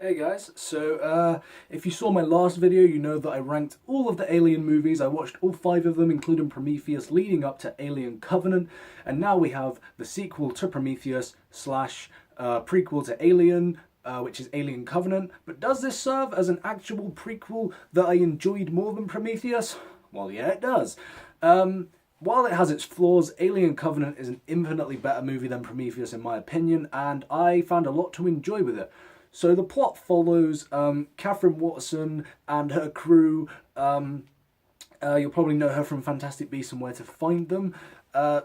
Hey guys, so if you saw my last video, you know that I ranked all of the Alien movies. I watched all five of them, including Prometheus, leading up to Alien Covenant, and now we have the sequel to Prometheus slash prequel to Alien, which is Alien Covenant. But does this serve as an actual prequel that I enjoyed more than Prometheus? Well, yeah, it does. While it has its flaws, Alien Covenant is an infinitely better movie than Prometheus in my opinion, and I found a lot to enjoy with it. So the plot follows Catherine Watterson and her crew. You'll probably know her from Fantastic Beasts and Where to Find Them.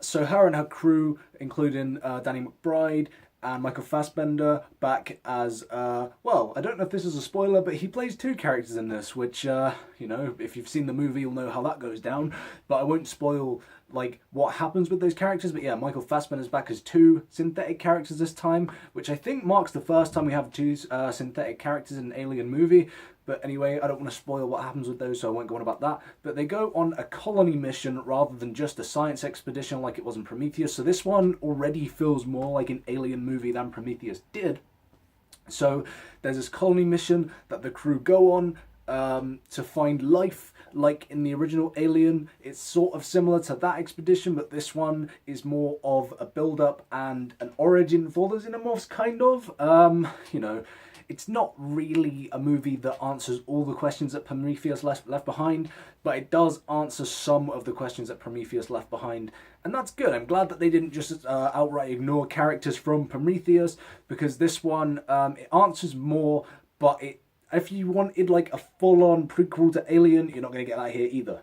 So her and her crew, including Danny McBride and Michael Fassbender, back as, well, I don't know if this is a spoiler, but he plays two characters in this, which, if you've seen the movie, you'll know how that goes down. But I won't spoil like what happens with those characters. But yeah, Michael Fassbender's back as two synthetic characters this time, which I think marks the first time we have two synthetic characters in an Alien movie. But anyway, I don't want to spoil what happens with those, so I won't go on about that. But they go on a colony mission rather than just a science expedition like it was in Prometheus. So this one already feels more like an Alien movie than Prometheus did. So there's this colony mission that the crew go on to find life. Like in the original Alien, it's sort of similar to that expedition, but this one is more of a build-up and an origin for the Xenomorphs, kind of. It's not really a movie that answers all the questions that Prometheus left behind, but it does answer some of the questions that Prometheus left behind, and that's good. I'm glad that they didn't just outright ignore characters from Prometheus, because this one, it answers more, but if you wanted like a full-on prequel to Alien, you're not going to get that here either.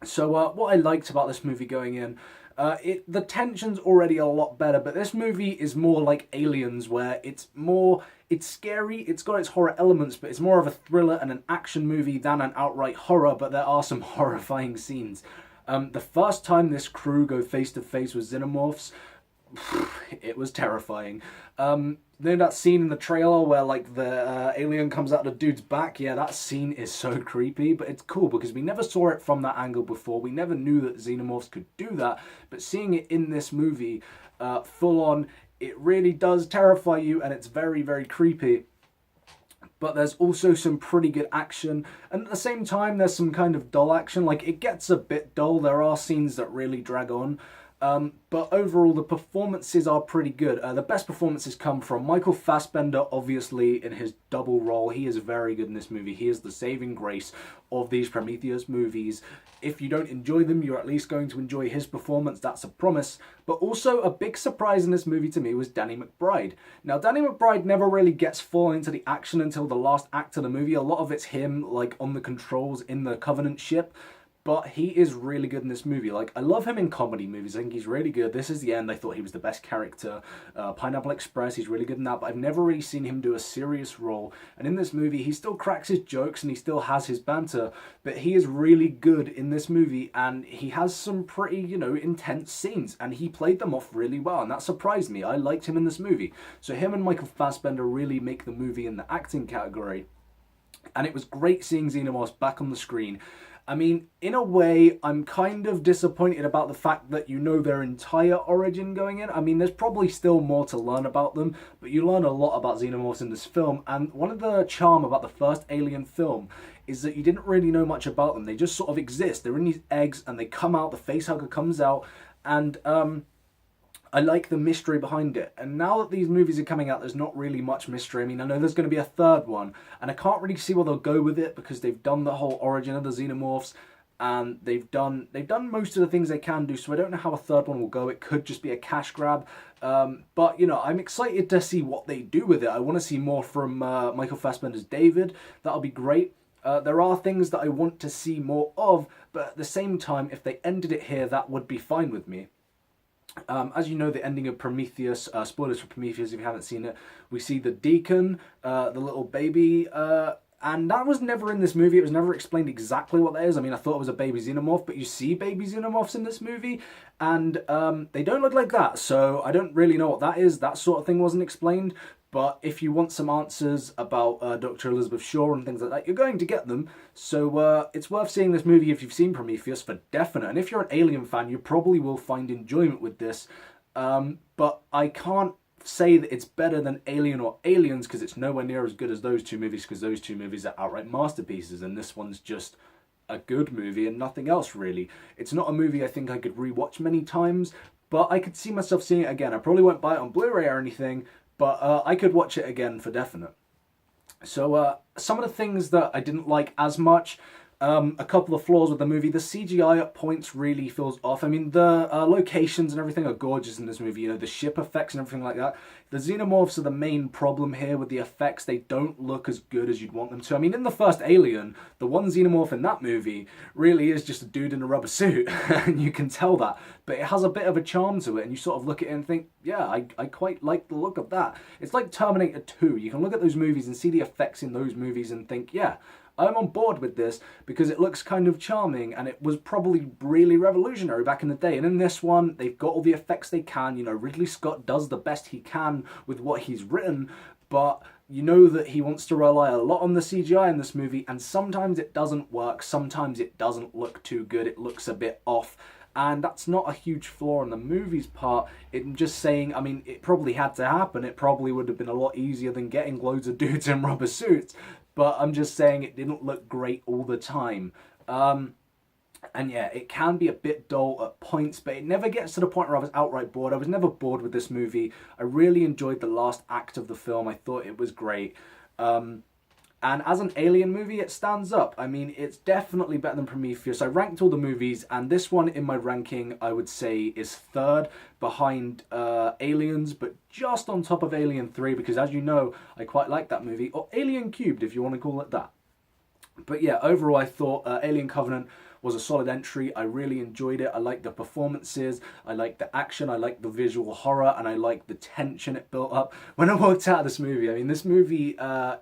So what I liked about this movie going in, the tension's already a lot better, but this movie is more like Aliens, where it's scary, it's got its horror elements, but it's more of a thriller and an action movie than an outright horror, but there are some horrifying scenes. The first time this crew go face to face with Xenomorphs, it was terrifying. Then that scene in the trailer where like the alien comes out of the dude's back, yeah, that scene is so creepy, but it's cool because we never saw it from that angle before. We never knew that Xenomorphs could do that, but seeing it in this movie, full on, it really does terrify you, and it's very, very creepy. But there's also some pretty good action, and at the same time there's some kind of dull action. Like, it gets a bit dull, there are scenes that really drag on. But overall, the performances are pretty good. The best performances come from Michael Fassbender, obviously, in his double role. He is very good in this movie. He is the saving grace of these Prometheus movies. If you don't enjoy them, you're at least going to enjoy his performance. That's a promise. But also, a big surprise in this movie to me was Danny McBride. Now, Danny McBride never really gets full into the action until the last act of the movie. A lot of it's him, like, on the controls in the Covenant ship. But he is really good in this movie. Like, I love him in comedy movies. I think he's really good. This Is the End, I thought he was the best character. Pineapple Express, he's really good in that. But I've never really seen him do a serious role. And in this movie, he still cracks his jokes and he still has his banter. But he is really good in this movie. And he has some pretty, intense scenes. And he played them off really well. And that surprised me. I liked him in this movie. So him and Michael Fassbender really make the movie in the acting category. And it was great seeing Xenomorphs back on the screen. I mean, in a way, I'm kind of disappointed about the fact that you know their entire origin going in. I mean, there's probably still more to learn about them, but you learn a lot about Xenomorphs in this film. And one of the charm about the first Alien film is that you didn't really know much about them. They just sort of exist. They're in these eggs and they come out, the facehugger comes out, and I like the mystery behind it. And now that these movies are coming out, there's not really much mystery. I mean, I know there's going to be a third one, and I can't really see where they'll go with it because they've done the whole origin of the Xenomorphs, and they've done most of the things they can do, so I don't know how a third one will go. It could just be a cash grab. But, I'm excited to see what they do with it. I want to see more from Michael Fassbender's David. That'll be great. There are things that I want to see more of, but at the same time, if they ended it here, that would be fine with me. As you know, the ending of Prometheus, spoilers for Prometheus if you haven't seen it, we see the Deacon, the little baby, and that was never in this movie. It was never explained exactly what that is. I mean, I thought it was a baby Xenomorph, but you see baby Xenomorphs in this movie, and they don't look like that, so I don't really know what that is. That sort of thing wasn't explained. But if you want some answers about Dr. Elizabeth Shaw and things like that, you're going to get them. So it's worth seeing this movie if you've seen Prometheus, for definite. And if you're an Alien fan, you probably will find enjoyment with this. But I can't say that it's better than Alien or Aliens because it's nowhere near as good as those two movies, because those two movies are outright masterpieces, and this one's just a good movie and nothing else really. It's not a movie I think I could rewatch many times, but I could see myself seeing it again. I probably won't buy it on Blu-ray or anything, but I could watch it again for definite. So some of the things that I didn't like as much, a couple of flaws with the movie. The CGI at points really feels off. I mean, the locations and everything are gorgeous in this movie, you know, the ship effects and everything like that. The Xenomorphs are the main problem here with the effects. They don't look as good as you'd want them to. I mean, in the first Alien, the one Xenomorph in that movie really is just a dude in a rubber suit, and you can tell that. But it has a bit of a charm to it, and you sort of look at it and think, yeah, I quite like the look of that. It's like Terminator 2. You can look at those movies and see the effects in those movies and think, yeah, I'm on board with this because it looks kind of charming, and it was probably really revolutionary back in the day. And in this one, they've got all the effects they can. You know, Ridley Scott does the best he can with what he's written, but you know that he wants to rely a lot on the CGI in this movie, and sometimes it doesn't work, sometimes it doesn't look too good, it looks a bit off. And that's not a huge flaw on the movie's part. I'm just saying, I mean, it probably had to happen. It probably would have been a lot easier than getting loads of dudes in rubber suits. But I'm just saying it didn't look great all the time. And yeah, it can be a bit dull at points, but it never gets to the point where I was outright bored. I was never bored with this movie. I really enjoyed the last act of the film. I thought it was great. And as an Alien movie, it stands up. I mean, it's definitely better than Prometheus. I ranked all the movies, and this one in my ranking, I would say, is third behind Aliens, but just on top of Alien 3, because as you know, I quite like that movie, or Alien Cubed, if you want to call it that. But yeah, overall, I thought Alien Covenant was a solid entry. I really enjoyed it. I liked the performances, I liked the action, I liked the visual horror, and I liked the tension it built up. When I walked out of this movie, I mean, this movie,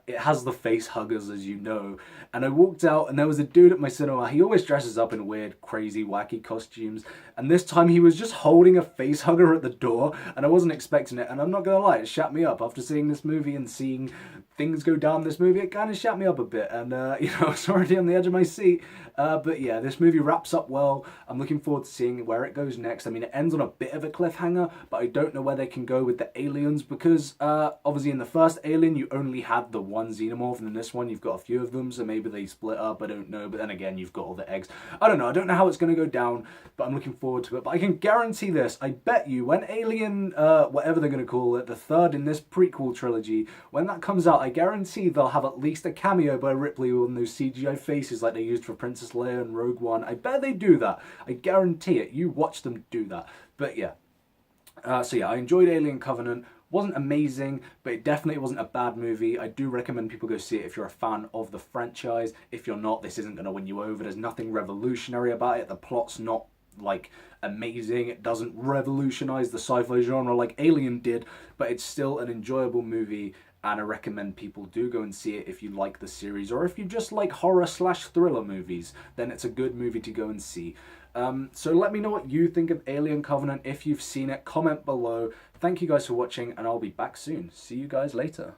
it has the face huggers, as you know, and I walked out and there was a dude at my cinema. He always dresses up in weird, crazy, wacky costumes, and this time he was just holding a face hugger at the door, and I wasn't expecting it, and I'm not gonna lie, it shat me up. After seeing this movie and seeing things go down this movie, it kind of shat me up a bit, and you know, I was already on the edge of my seat. But yeah, this movie wraps up well. I'm looking forward to seeing where it goes next. I mean, it ends on a bit of a cliffhanger, but I don't know where they can go with the aliens, because obviously in the first Alien you only had the one Xenomorph, and in this one you've got a few of them, so maybe they split up, I don't know. But then again, you've got all the eggs. I don't know how it's going to go down, but I'm looking forward to it. But I can guarantee this, I bet you when Alien, whatever they're going to call it, the third in this prequel trilogy, when that comes out, I guarantee they'll have at least a cameo by Ripley on those CGI faces like they used for Princess Leia and Rogue One. I bet they do that. I guarantee it. You watch them do that. But yeah. So yeah, I enjoyed Alien Covenant. Wasn't amazing, but it definitely wasn't a bad movie. I do recommend people go see it if you're a fan of the franchise. If you're not, this isn't going to win you over. There's nothing revolutionary about it. The plot's not like amazing. It doesn't revolutionize the sci-fi genre like Alien did, but it's still an enjoyable movie, and I recommend people do go and see it if you like the series, or if you just like horror/thriller movies, then it's a good movie to go and see. So let me know what you think of Alien Covenant. If you've seen it, comment below. Thank you guys for watching, and I'll be back soon. See you guys later.